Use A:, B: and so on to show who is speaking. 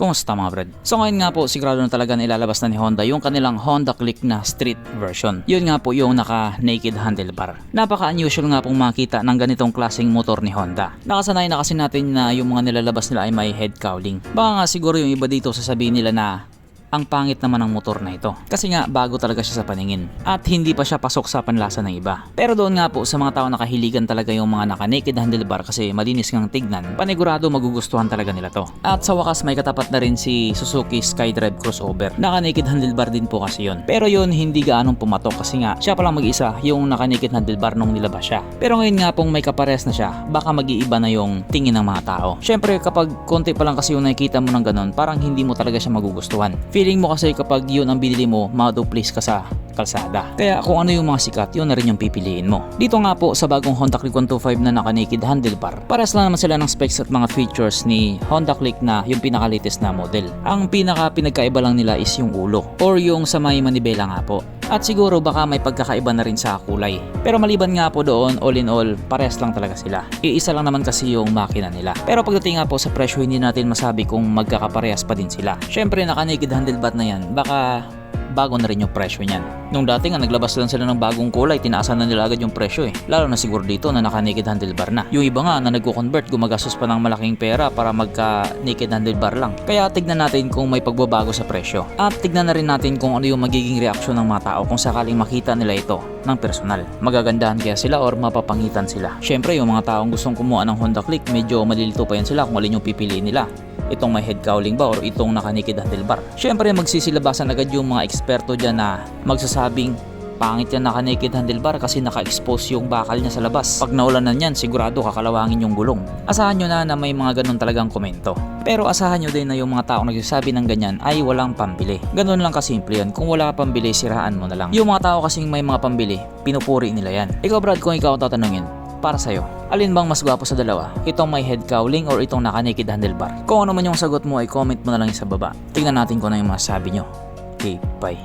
A: Kumusta mga brad? So ngayon nga po sigurado na talaga na ilalabas na ni Honda yung kanilang Honda Click na street version. Yun nga po yung naka naked handlebar. Napaka-unusual nga pong makita ng ganitong klaseng motor ni Honda. Nakasanay na kasi natin na yung mga nilalabas nila ay may head cowling. Baka nga siguro yung iba dito sasabihin nila na ang pangit naman ng motor na ito. Kasi nga bago talaga siya sa paningin. At hindi pa siya pasok sa panlasa ng iba. Pero doon nga po sa mga tao nakahiligan talaga yung mga naka-naked handlebar kasi malinis ngang tignan, panigurado magugustuhan talaga nila to. At sa wakas may katapat na rin si Suzuki Skydrive Crossover. Naka-naked handlebar din po kasi yun. Pero yun hindi gaanong pumatok kasi nga siya palang mag-isa yung naka-naked handlebar nung nilabas siya. Pero ngayon nga pong may kapares na siya, baka mag-iiba na yung tingin ng mga tao. Syempre kapag konti pa lang kasi yung nakikita mo ng ganun, parang hindi mo talaga siya magugustuhan. Feeling mo kasi kapag yun ang binili mo, ma-please ka sa kalsada. Kaya kung ano yung mga sikat, yun na rin yung pipiliin mo. Dito nga po sa bagong Honda Click 125 na naka-naked handlebar, pares lang naman sila ng specs at mga features ni Honda Click na yung pinaka-latest na model. Ang pinagkaiba lang nila is yung ulo or yung sa may manibela nga po. At siguro baka may pagkakaiba na rin sa kulay. Pero maliban nga po doon, all in all, pares lang talaga sila. Iisa lang naman kasi yung makina nila. Pero pagdating nga po sa presyo, hindi natin masabi kung magkakaparehas pa din sila. Syempre naka-naked handlebar na yan, baka bago na rin yung presyo niyan. Nung dati nga naglabas lang sila ng bagong kulay, tinaasan na nila agad yung presyo eh. Lalo na siguro dito na naka-naked handlebar na. Yung iba nga na nagko-convert, gumagastos pa ng malaking pera para magka-naked handlebar lang. Kaya tignan natin kung may pagbabago sa presyo. At tignan na rin natin kung ano yung magiging reaksyon ng mga tao kung sakaling makita nila ito ng personal. Magagandahan kaya sila or mapapangitan sila. Syempre yung mga taong gustong kumuha ng Honda Click, medyo malilito pa yan sila kung alin yung pipiliin nila. Itong may head cowling ba or itong naka-naked handlebar. Syempre magsisilabasan agad yung mga eksperto dyan na magsasabing pangit yan naka-naked handlebar kasi naka-expose yung bakal niya sa labas. Pag naulanan yan, sigurado kakalawangin yung gulong. Asahan nyo na may mga ganun talagang komento. Pero asahan nyo din na yung mga taong nagsasabi ng ganyan ay walang pambili. Ganun lang kasimple yan. Kung wala ka pambili, siraan mo na lang. Yung mga tao kasing may mga pambili, pinupuri nila yan. Ikaw Brad, kung ikaw ang tatanungin, para sa'yo, alin bang mas gwapo sa dalawa? Itong may head cowling or itong naka-naked handlebar? Kung ano man yung sagot mo ay comment mo na lang sa baba. Tingnan natin kung ano yung masasabi nyo. Okay, bye.